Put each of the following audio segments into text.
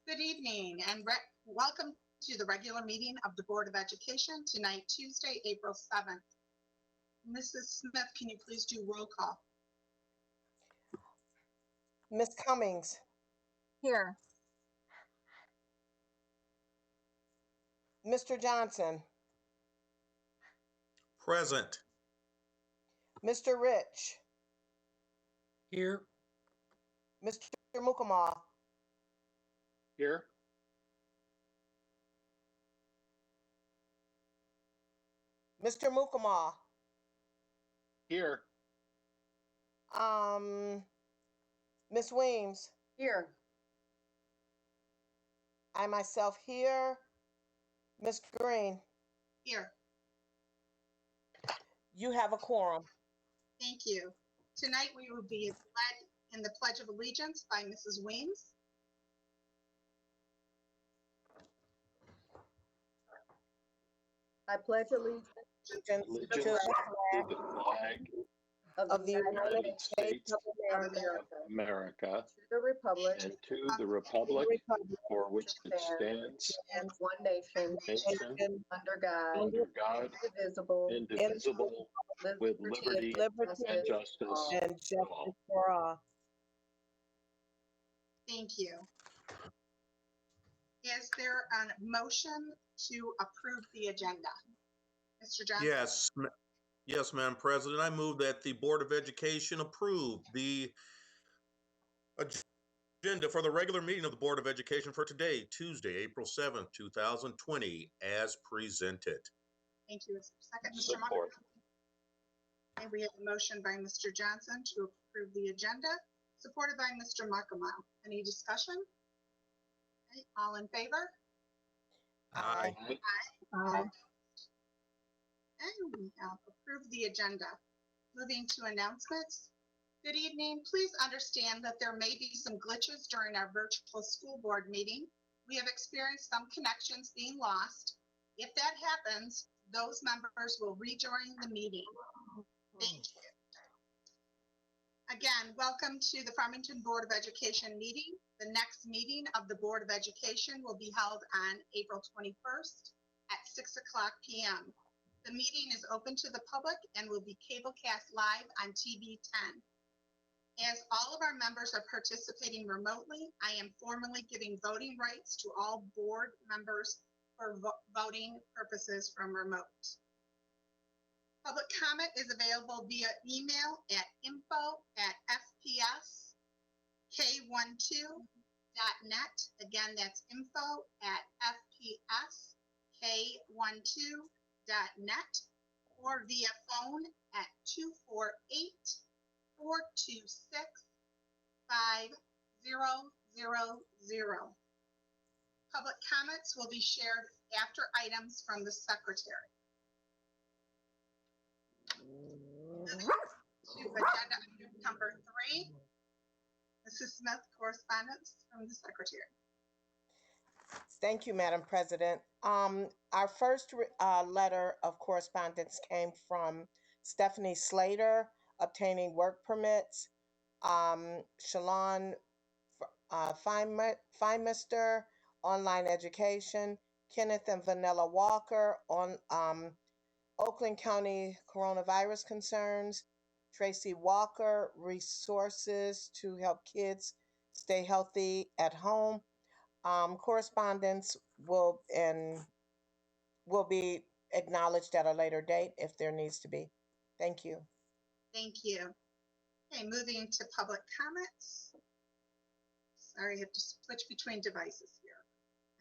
Good evening and welcome to the regular meeting of the Board of Education tonight, Tuesday, April 7th. Mrs. Smith, can you please do roll call? Ms. Cummings. Here. Mr. Johnson. Present. Mr. Rich. Here. Mr. Mukama. Here. Mr. Mukama. Here. Ms. Weems. Here. I myself here. Ms. Green. Here. You have a quorum. Thank you. Tonight we will be led in the Pledge of Allegiance by Mrs. Weems. I pledge allegiance Allegiance to the flag of the United States of of America America to the republic and to the republic for which it stands, and one nation nation, under God, under God, indivisible, indivisible, with liberty and justice and justice for all. for all. Thank you. Is there a motion to approve the agenda? Mr. Johnson? Yes, Madam President. I move that the Board of Education approve the agenda for the regular meeting of the Board of Education for today, Tuesday, April 7th, 2020, as presented. Thank you. Is there a second, Mr. Support. Martin? Okay, we have a motion by Mr. Johnson to approve the agenda, supported by Mr. Muckamow. Any discussion? Okay, all in favor? Aye. Aye. And we have approved the agenda. Moving to announcements. Good evening. Please understand that there may be some glitches during our virtual school board meeting. We have experienced some connections being lost. If that happens, those members will rejoin the meeting. Thank you. Again, welcome to the Farmington Board of Education meeting. The next meeting of the Board of Education will be held on April 21st at 6:00 p.m. The meeting is open to the public and will be cablecast live on TV 10. As all of our members are participating remotely, I am formally giving voting rights to all board members for voting purposes from remote. Public comment is available via email at info@fpsk12.net. Again, that's info@fpsk12.net, or via phone at 248-426-5000. Public comments will be shared after items from the secretary. Moving to agenda item number 3. Mrs. Smith, correspondence from the secretary. Thank you, Madam President. Our first letter of correspondence came from Stephanie Slater, obtaining work permits. Shalon Feinmister, online education. Kenneth and Vanilla Walker, on Oakland County coronavirus concerns. Tracy Walker, resources to help kids stay healthy at home. Correspondence will be acknowledged at a later date if there needs to be. Thank you. Thank you. Okay, moving to public comments. Sorry, I have to switch between devices here.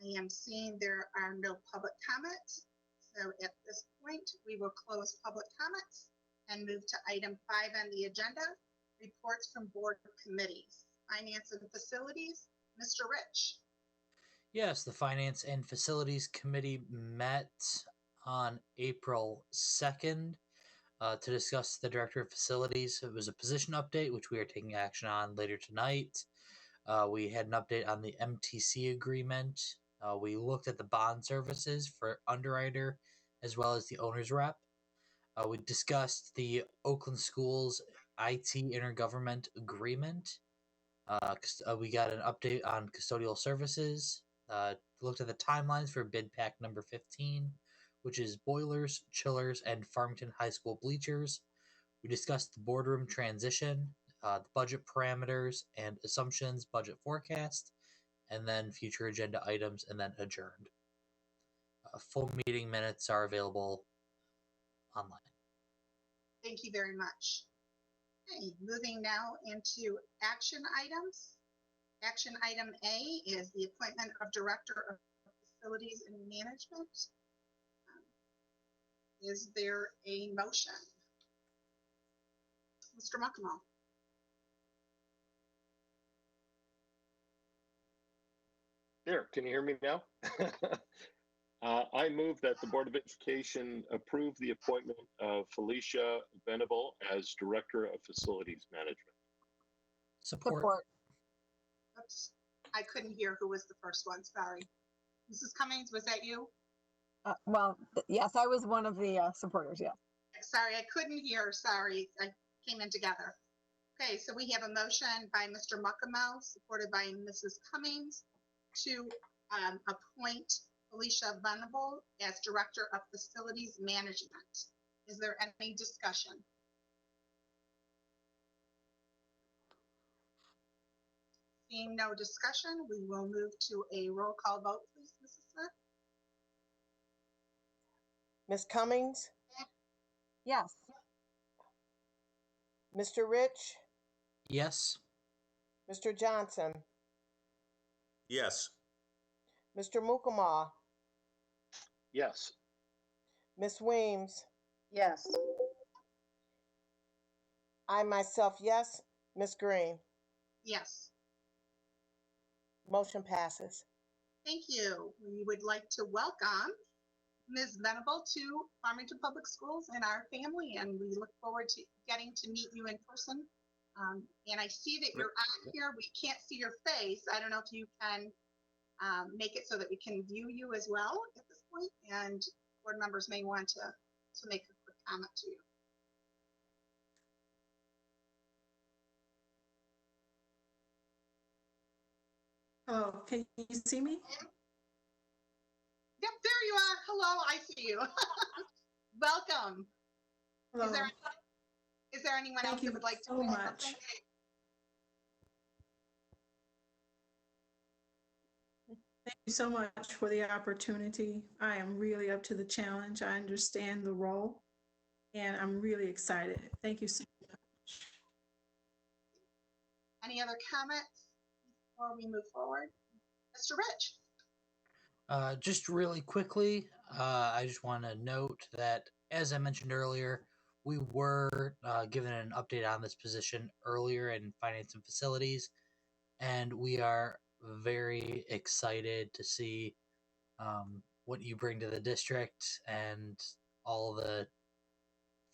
I am seeing there are no public comments. So at this point, we will close public comments and move to item 5 on the agenda, reports from board committees. Finance and Facilities, Mr. Rich. Yes, the Finance and Facilities Committee met on April 2nd to discuss the Director of Facilities. It was a position update, which we are taking action on later tonight. We had an update on the MTC agreement. We looked at the bond services for underwriter as well as the owner's rep. We discussed the Oakland Schools IT intergovernment agreement. We got an update on custodial services. Looked at the timelines for bid pack number 15, which is boilers, chillers, and Farmington High School bleachers. We discussed the boardroom transition, the budget parameters and assumptions, budget forecast, and then future agenda items, and then adjourned. Full meeting minutes are available online. Thank you very much. Okay, moving now into action items. Action item A is the appointment of Director of Facilities and Management. Is there a motion? Mr. Muckamal. There, can you hear me now? I move that the Board of Education approve the appointment of Felicia Venable as Director of Facilities Management. Support. Oops, I couldn't hear who was the first one, sorry. Mrs. Cummings, was that you? Yes, I was one of the supporters, yes. Sorry, I couldn't hear, sorry, I came in together. Okay, so we have a motion by Mr. Muckamal, supported by Mrs. Cummings, to appoint Felicia Venable as Director of Facilities Management. Is there any discussion? Seeing no discussion, we will move to a roll call vote, please, Mrs. Smith. Ms. Cummings, Yes. Mr. Rich, Yes. Mr. Johnson, Yes. Mr. Mukamal, Yes. Ms. Weems, Yes. I myself, yes. Ms. Green, Yes, motion passes. thank you. We would like to welcome Ms. Venable to Farmington Public Schools and our family, and we look forward to getting to meet you in person. And I see that you're on here. We can't see your face. I don't know if you can make it so that we can view you as well at this point, and board members may want to make a quick comment to you. Oh, can you see me? Yep, there you are. Hello, I see you. Welcome. Hello. Is there anyone Thank else you that would like to so say much. something? Thank you so much for the opportunity. I am really up to the challenge. I understand the role, and I'm really excited. Thank you so much. Any other comments before we move forward? Mr. Rich? Just really quickly, I just want to note that, as I mentioned earlier, we were given an update on this position earlier in Finance and Facilities, and we are very excited to see what you bring to the district and all the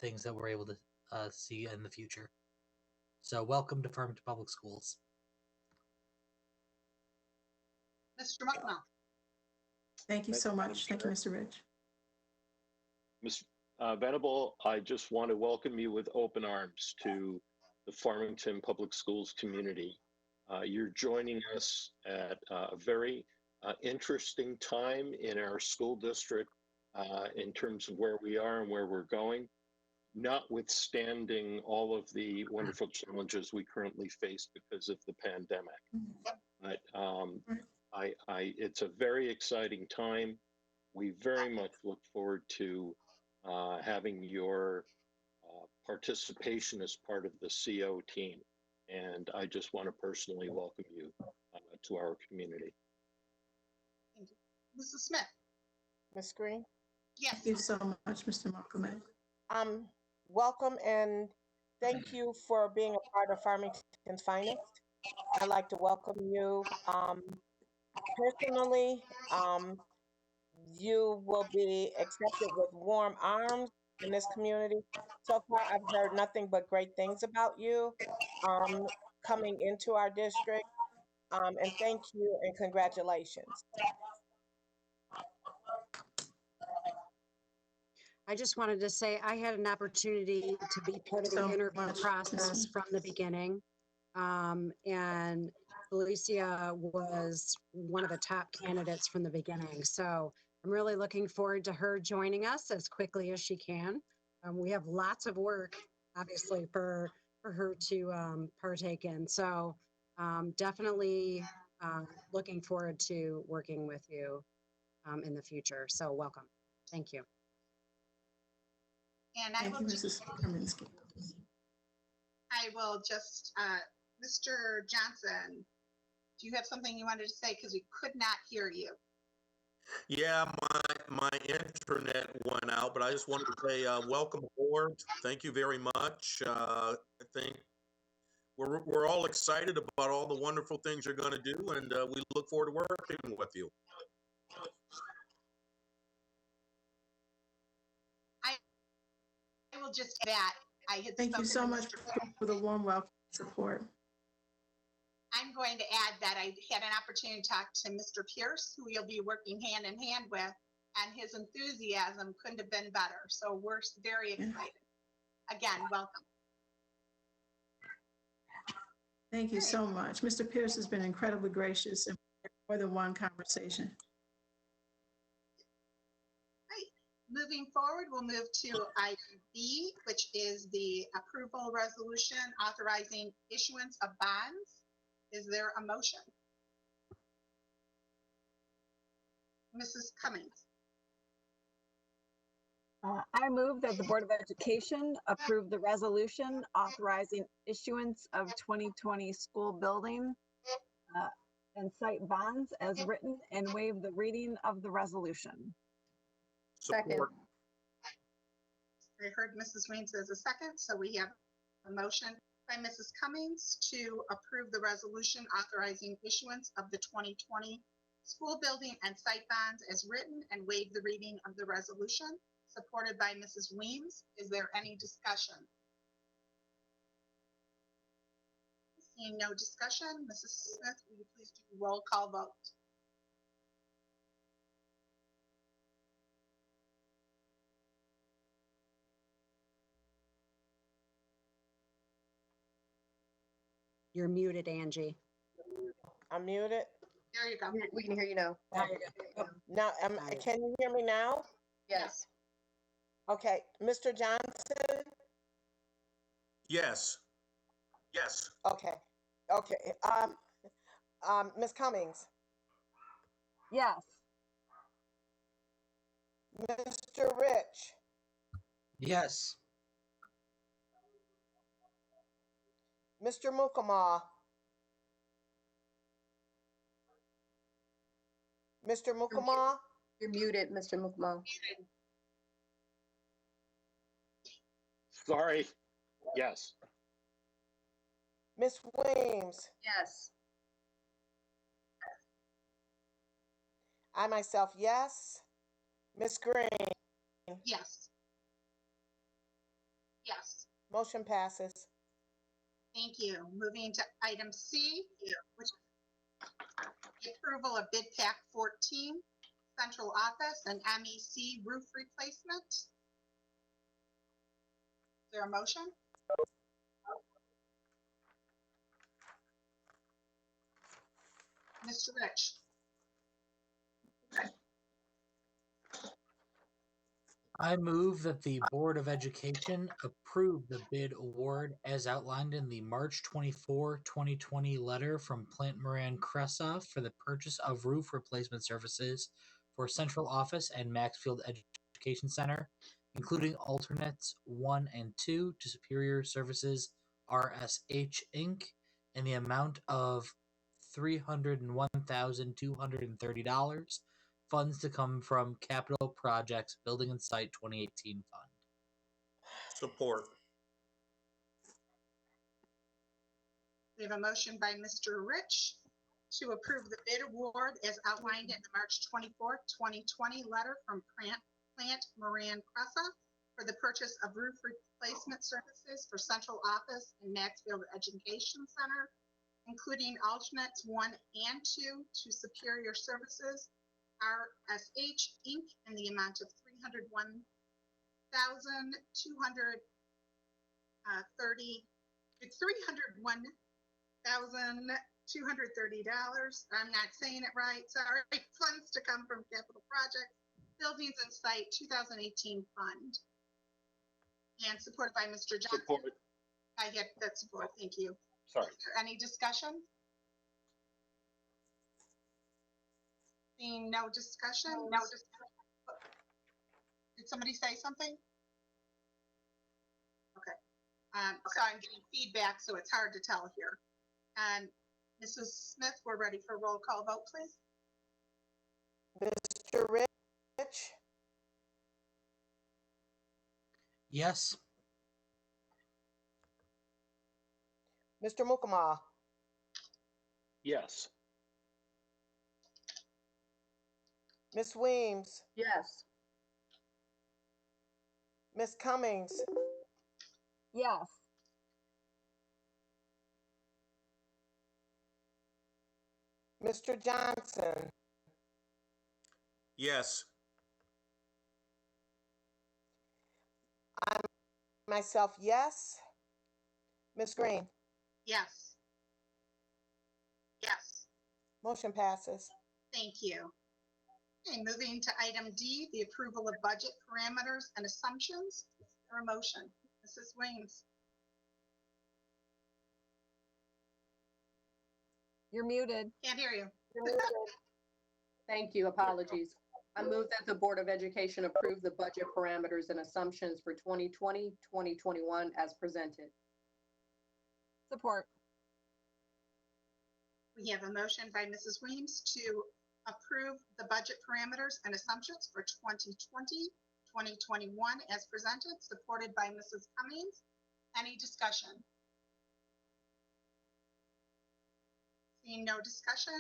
things that we're able to see in the future. So welcome to Farmington Public Schools. Mr. Mucknall? Thank you Thank so you, much. Thank you, Mr. Rich. Ms. Venable, I just want to welcome you with open arms to the Farmington Public Schools community. You're joining us at a very interesting time in our school district in terms of where we are and where we're going, notwithstanding all of the wonderful challenges we currently face because of the pandemic. But it's a very exciting time. We very much look forward to having your participation as part of the CO team. And I just want to personally welcome you to our community. Thank you. Mrs. Smith? Ms. Green, Yes. Thank you so much, Mr. Malcolm. welcome and thank you for being a part of Farmington's Finest. I'd like to welcome you personally. You will be accepted with warm arms in this community. So far, I've heard nothing but great things about you coming into our district. And thank you and congratulations. I just wanted to say I had an opportunity to be part of the So interview much, process Mrs. from the beginning. And Felicia was one of the top candidates from the beginning. So I'm really looking forward to her joining us as quickly as she can. We have lots of work, obviously, for her to partake in. So definitely looking forward to working with you in the future. So welcome. Thank you. And I Thank will you, just, Mrs. Kaminsky. Mr. Johnson, do you have something you wanted to say? Because we could not hear you. Yeah, my internet went out, but I just wanted to say welcome aboard. Thank you very much. I think we're all excited about all the wonderful things you're going to do, and we look forward to working with you. I will just add that I had Thank you so spoken to much Mr. for the warm welcome and support. I'm going to add that I had an opportunity to talk to Mr. Pierce, who you'll be working hand in hand with, and his enthusiasm couldn't have been better. So we're very excited. Again, welcome. Thank you so much. Mr. Pierce has been incredibly gracious in more than one conversation. Right. Moving forward, we'll move to item B, which is the approval resolution authorizing issuance of bonds. Is there a motion? Mrs. Cummings. I move that the Board of Education approve the resolution authorizing issuance of 2020 school building and site bonds as written and waive the reading of the resolution. Second. Support. I heard Mrs. Weems as a second, so we have a motion by Mrs. Cummings to approve the resolution authorizing issuance of the 2020 school building and site bonds as written and waive the reading of the resolution, supported by Mrs. Weems. Is there any discussion? Seeing no discussion, Mrs. Smith, will you please do roll call vote? You're muted, Angie. I'm muted. There you go. We can hear you now. There you go. Now, Got it. can you hear me now? Yes. Okay, Mr. Johnson? Yes. Yes. Okay, Ms. Cummings? Yes. Mr. Rich? Yes. Mr. Mukama? Mr. Mukama? You're muted, Mr. Mukmal. Sorry. Yes. Ms. Weems? Yes. I myself, yes. Ms. Green? Yes. Yes. Motion passes. Thank you. Moving to item C, which is the approval of bid pack 14, central office and MEC roof replacement. Is there a motion? Mr. Rich. I move that the Board of Education approve the bid award as outlined in the March 24, 2020 letter from Plant Moran Kresoff for the purchase of roof replacement services for Central Office and Maxfield Education Center, including alternates 1 and 2 to Superior Services RSH Inc. in the amount of $301,230. Funds to come from Capital Projects Building and Site 2018 Fund. Support. We have a motion by Mr. Rich to approve the bid award as outlined in the March 24, 2020 letter from Plant Moran Kresoff for the purchase of roof replacement services for Central Office and Maxfield Education Center, including alternates 1 and 2 to Superior Services RSH Inc. in the amount of $301,230. I'm not saying it right, sorry. Funds to come from capital projects, buildings and site 2018 fund. And supported by Mr. Johnson. Support. I get that support, thank you. Sorry. Is there any discussion? Seeing no discussion? No discussion. Did somebody say something? Okay. So I'm getting feedback, so it's hard to tell here. And Mrs. Smith, we're ready for roll call vote, please. Mr. Rich, Yes. Mr. Mukama, Yes. Ms. Weems, Yes. Ms. Cummings, Yes. Mr. Johnson, Yes. I myself, yes. Ms. Green, Yes. Yes. motion passes. Thank you. Okay, moving to item D, the approval of budget parameters and assumptions. Is there a motion? Mrs. Weems. You're muted. Can't hear you. Thank you. Apologies. I move that the Board of Education approve the budget parameters and assumptions for 2020, 2021 as presented. Support. We have a motion by Mrs. Weems to approve the budget parameters and assumptions for 2020, 2021 as presented, supported by Mrs. Cummings. Any discussion? Seeing no discussion,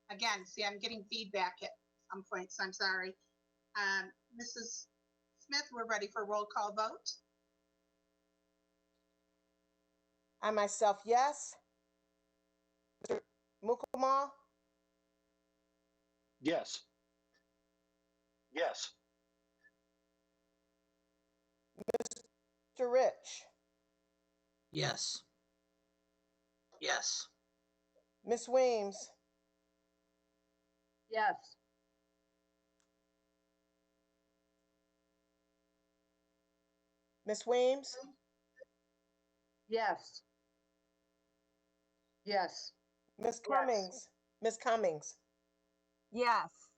Again, see, I'm getting feedback at some points, I'm sorry. Mrs. Smith, we're ready for roll call vote. I myself, yes. Mr. Mukama, Yes. Yes. Mr. Rich, Yes. Yes. Ms. Weems, Yes. Ms. Weems, Yes. Yes. Ms. Cummings, Ms. Cummings, Yes.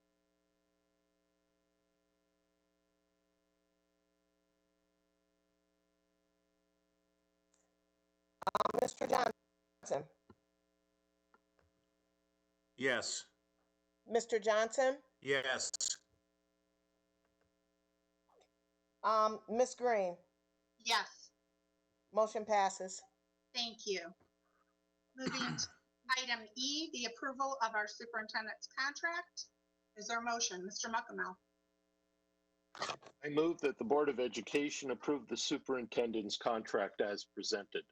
Mr. Johnson, Yes. Mr. Johnson, Yes. Ms. Green, Yes, motion passes. thank you. Moving to item E, the approval of our superintendent's contract. Is there a motion? Mr. Muckamel. I move that the Board of Education approve the superintendent's contract as presented.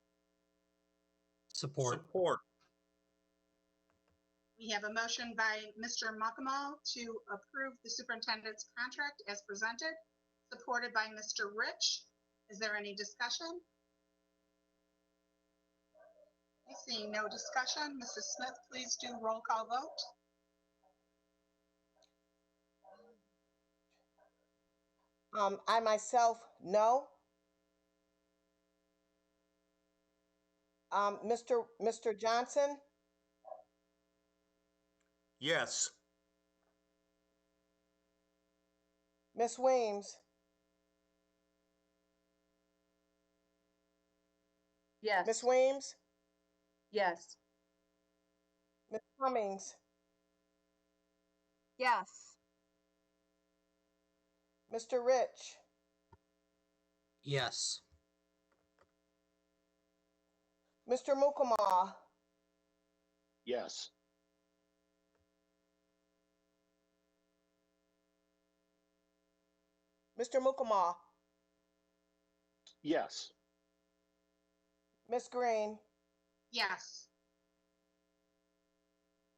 Support. Support. We have a motion by Mr. Muckamel to approve the superintendent's contract as presented, supported by Mr. Rich. Is there any discussion? Seeing no discussion, Mrs. Smith, please do roll call vote. I myself, no. Mr. Johnson, Yes. Ms. Weems, Yes. Ms. Weems, Yes. Ms. Cummings, Yes. Mr. Rich, Yes. Mr. Mukama, Yes. Mr. Mukama, Yes. Ms. Green, Yes,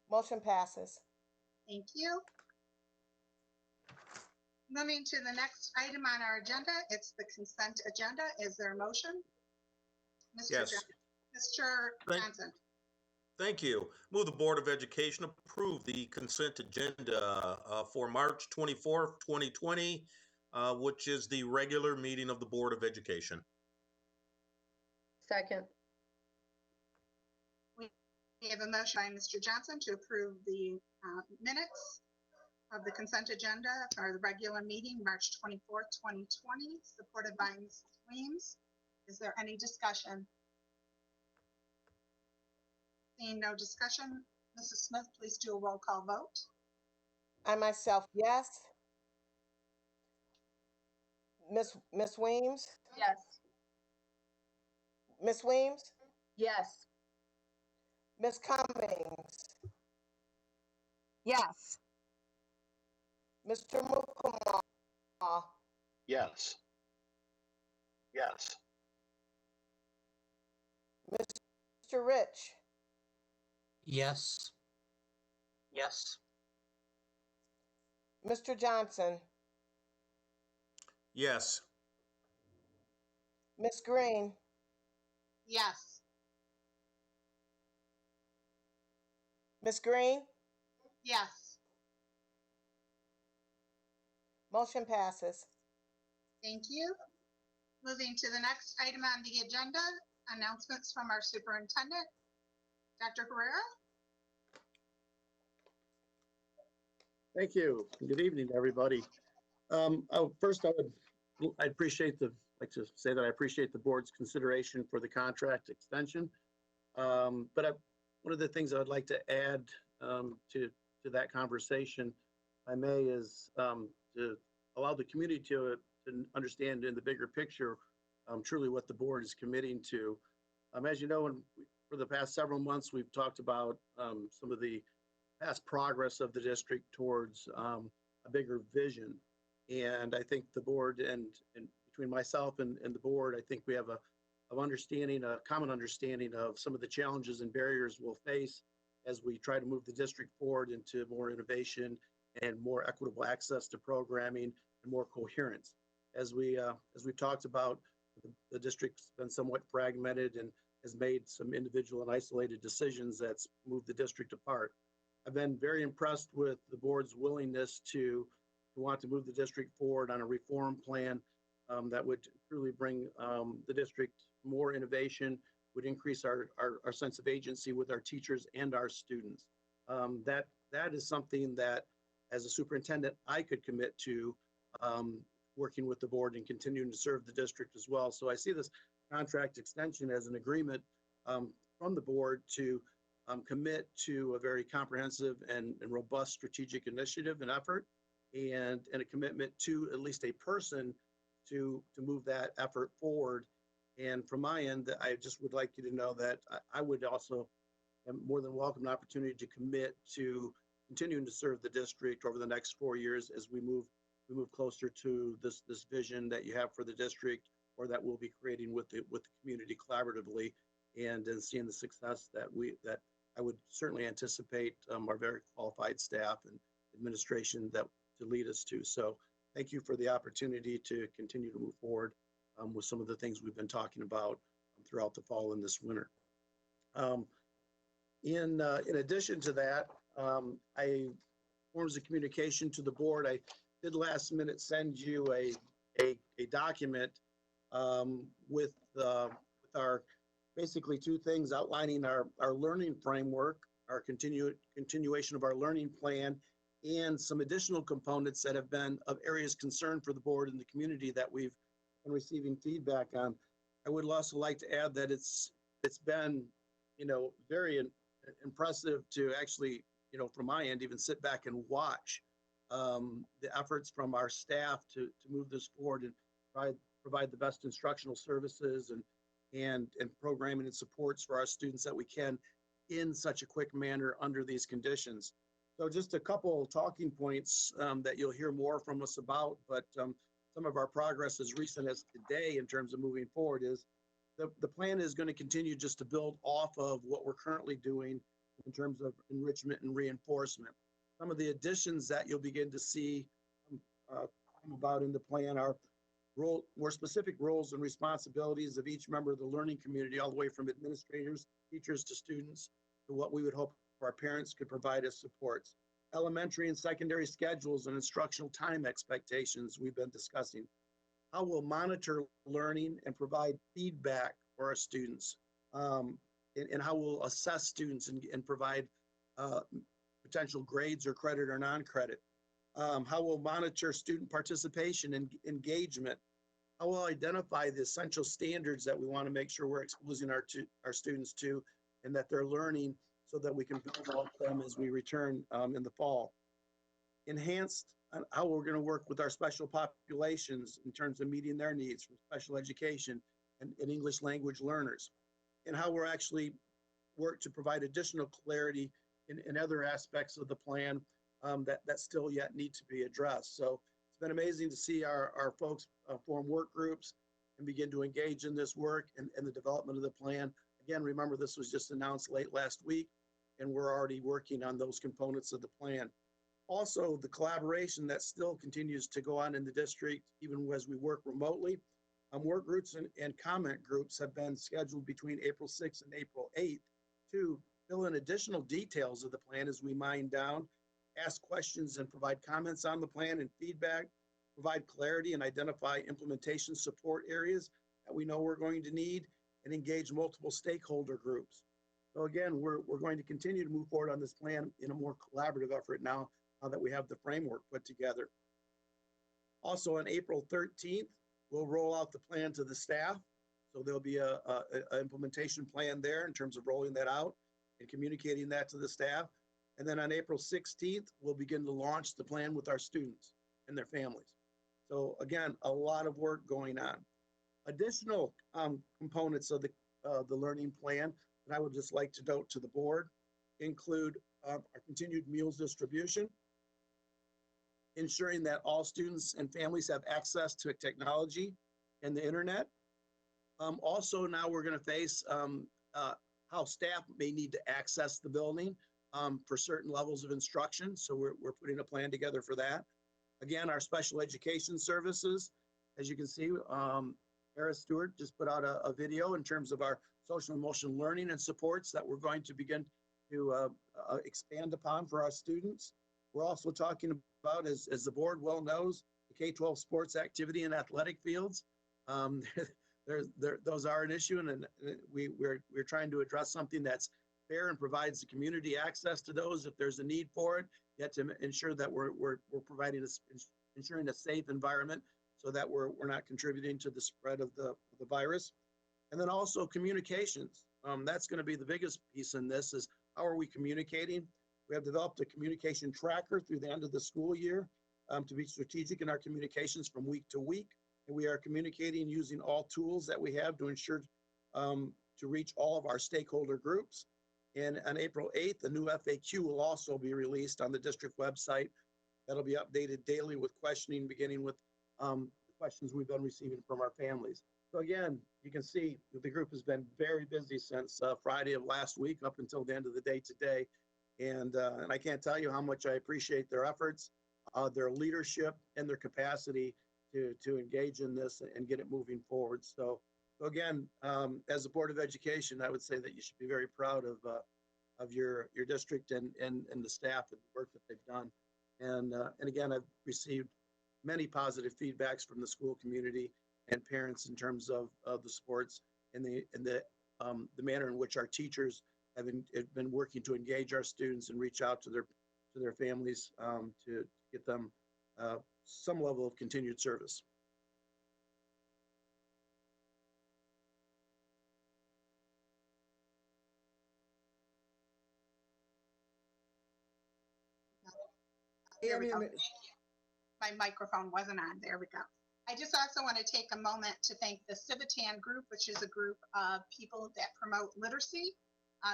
motion passes. thank you. Moving to the next item on our agenda, it's the consent agenda. Is there a motion? Mr. Yes. Johnson. Mr. Thank- Johnson. Thank you. Move the Board of Education approve the consent agenda for March 24th, 2020, which is the regular meeting of the Board of Education. Second. We have a motion by Mr. Johnson to approve the minutes of the consent agenda for the regular meeting, March 24th, 2020, supported by Mrs. Weems. Is there any discussion? Seeing no discussion, Mrs. Smith, please do a roll call vote. I myself, yes. Miss Weems? Yes. Miss Weems? Yes. Miss Cummings? Yes. Mr. Mukama? Yes. Yes. Mr. Rich? Yes. Yes. Mr. Johnson? Yes. Miss Green? Yes. Miss Green? Yes. Motion passes. Thank you. Moving to the next item on the agenda, announcements from our superintendent. Dr. Herrera? Thank you. Good evening, everybody. First, I appreciate like to say that I appreciate the board's consideration for the contract extension. One of the things I would like to add to that conversation, if I may, is to allow the community to understand in the bigger picture truly what the board is committing to. As you know, for the past several months, we've talked about some of the past progress of the district towards a bigger vision. And I think the board and between myself and the board, I think we have a common understanding of some of the challenges and barriers we'll face as we try to move the district forward into more innovation and more equitable access to programming and more coherence. As we've talked about, the district's been somewhat fragmented and has made some individual and isolated decisions that's moved the district apart. I've been very impressed with the board's willingness to want to move the district forward on a reform plan that would truly bring the district more innovation, would increase our sense of agency with our teachers and our students. That is something that, as a superintendent, I could commit to working with the board and continuing to serve the district as well. So I see this contract extension as an agreement from the board to commit to a very comprehensive and robust strategic initiative and effort, and a commitment to at least a person to move that effort forward. And from my end, I just would like you to know that I would also more than welcome an opportunity to commit to continuing to serve the district over the next 4 years as we move closer to this vision that you have for the district, or that we'll be creating with the community collaboratively, and seeing the success that I would certainly anticipate our very qualified staff and administration to lead us to. So thank you for the opportunity to continue to move forward with some of the things we've been talking about throughout the fall and this winter. In addition to that, forms of communication to the board, I did last minute send you a document with our basically two things outlining our learning framework, our continuation of our learning plan, and some additional components that have been of areas concern for the board and the community that we've been receiving feedback on. I would also like to add that it's been, very impressive to actually, from my end, even sit back and watch the efforts from our staff to move this forward and provide the best instructional services and programming and supports for our students that we can in such a quick manner under these conditions. So just a couple talking points that you'll hear more from us about, but some of our progress as recent as today in terms of moving forward is the plan is going to continue just to build off of what we're currently doing in terms of enrichment and reinforcement. Some of the additions that you'll begin to see come about in the plan are more specific roles and responsibilities of each member of the learning community, all the way from administrators, teachers to students, to what we would hope our parents could provide as supports. Elementary and secondary schedules and instructional time expectations we've been discussing. How we'll monitor learning and provide feedback for our students, and how we'll assess students and provide potential grades or credit or non-credit. How we'll monitor student participation and engagement. How we'll identify the essential standards that we want to make sure we're exposing our students to, and that they're learning, so that we can develop them as we return in the fall. Enhanced how we're going to work with our special populations in terms of meeting their needs for special education and English language learners, and how we're actually work to provide additional clarity in other aspects of the plan that still yet need to be addressed. So it's been amazing to see our folks form work groups and begin to engage in this work and the development of the plan. Again, remember, this was just announced late last week, and we're already working on those components of the plan. Also, the collaboration that still continues to go on in the district, even as we work remotely. Work groups and comment groups have been scheduled between April 6th and April 8th to fill in additional details of the plan as we mine down, ask questions and provide comments on the plan and feedback, provide clarity and identify implementation support areas that we know we're going to need, and engage multiple stakeholder groups. So again, we're going to continue to move forward on this plan in a more collaborative effort now that we have the framework put together. Also on April 13th, we'll roll out the plan to the staff. So there'll be a implementation plan there in terms of rolling that out and communicating that to the staff. And then on April 16th, we'll begin to launch the plan with our students and their families. So again, a lot of work going on. Additional components of the learning plan that I would just like to note to the board include our continued meals distribution, ensuring that all students and families have access to technology and the internet. Also, now we're going to face how staff may need to access the building for certain levels of instruction. So we're putting a plan together for that. Again, our special education services, as you can see, Harris Stewart just put out a video in terms of our social and emotional learning and supports that we're going to begin to expand upon for our students. We're also talking about, as the board well knows, the K-12 sports activity and athletic fields. Those are an issue, and we're trying to address something that's fair and provides the community access to those if there's a need for it, yet to ensure that we're providing ensuring a safe environment so that we're not contributing to the spread of the virus. And then also communications. That's going to be the biggest piece in this, is how are we communicating? We have developed a communication tracker through the end of the school year to be strategic in our communications from week to week. And we are communicating using all tools that we have to ensure to reach all of our stakeholder groups. And on April 8th, the new FAQ will also be released on the district website. That'll be updated daily with questioning, beginning with the questions we've been receiving from our families. So again, you can see the group has been very busy since Friday of last week up until the end of the day today. And I can't tell you how much I appreciate their efforts, their leadership, and their capacity to engage in this and get it moving forward. So again, as a Board of Education, I would say that you should be very proud of your district and the staff and the work that they've done. And again, I've received many positive feedbacks from the school community and parents in terms of the sports and the manner in which our teachers have been working to engage our students and reach out to their families to get them some level of continued service. There we go. Thank you. My microphone wasn't on. There we go. I just also want to take a moment to thank the Civitan group, which is a group of people that promote literacy.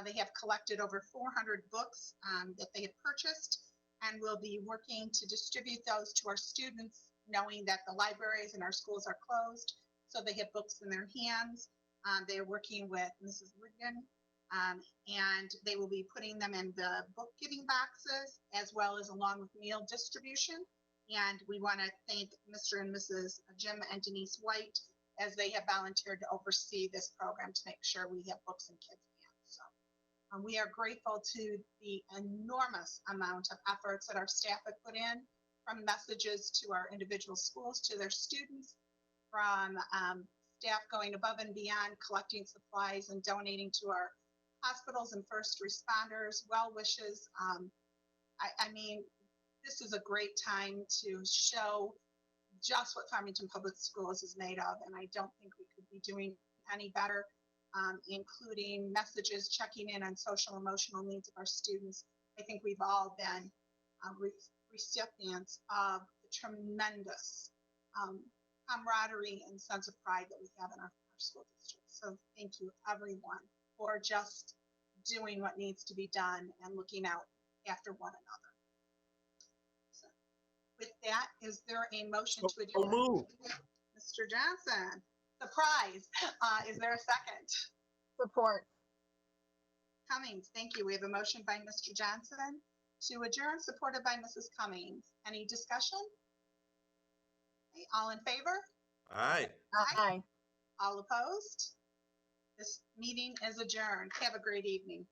They have collected over 400 books that they have purchased, and will be working to distribute those to our students, knowing that the libraries in our schools are closed, so they have books in their hands. They are working with Mrs. Ligon, and they will be putting them in the book giving boxes, as well as along with meal distribution. And we want to thank Mr. and Mrs. Jim and Denise White as they have volunteered to oversee this program to make sure we have books in kids' hands. So we are grateful to the enormous amount of efforts that our staff have put in, from messages to our individual schools to their students, from staff going above and beyond, collecting supplies and donating to our hospitals and first responders, well wishes. I mean, this is a great time to show just what Farmington Public Schools is made of, and I don't think we could be doing any better, including messages, checking in on social emotional needs of our students. I think we've all been recipients of the tremendous camaraderie and sense of pride that we have in our school district. So thank you, everyone, for just doing what needs to be done and looking out after one another. So with that, is there a motion to adjourn? So moved. Mr. Johnson, surprise. Is there a second? Support. Cummings, thank you. We have a motion by Mr. Johnson to adjourn, supported by Mrs. Cummings. Any discussion? Okay, all in favor? Aye. Aye. All opposed? This meeting is adjourned. Have a great evening.